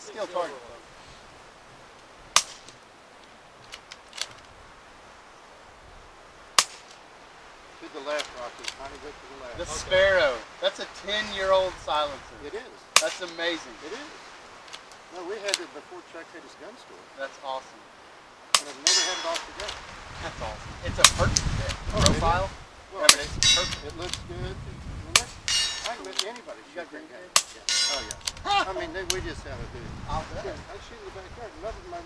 Skill target. To the left, Rocky. Tiny bit to the left. The Sparrow. That's a 10-year-old silencer. It is. That's amazing. It is. No, we had it before Chuck had his gun store. That's awesome. And I've never had it off the gun. That's awesome. It's a perfect fit. Profile. Well, it's perfect. It looks good. I can bet anybody. You got green gun. Yeah. Oh yeah. I mean, we just have a dude. I'll bet. I shoot in the backyard. Love it. My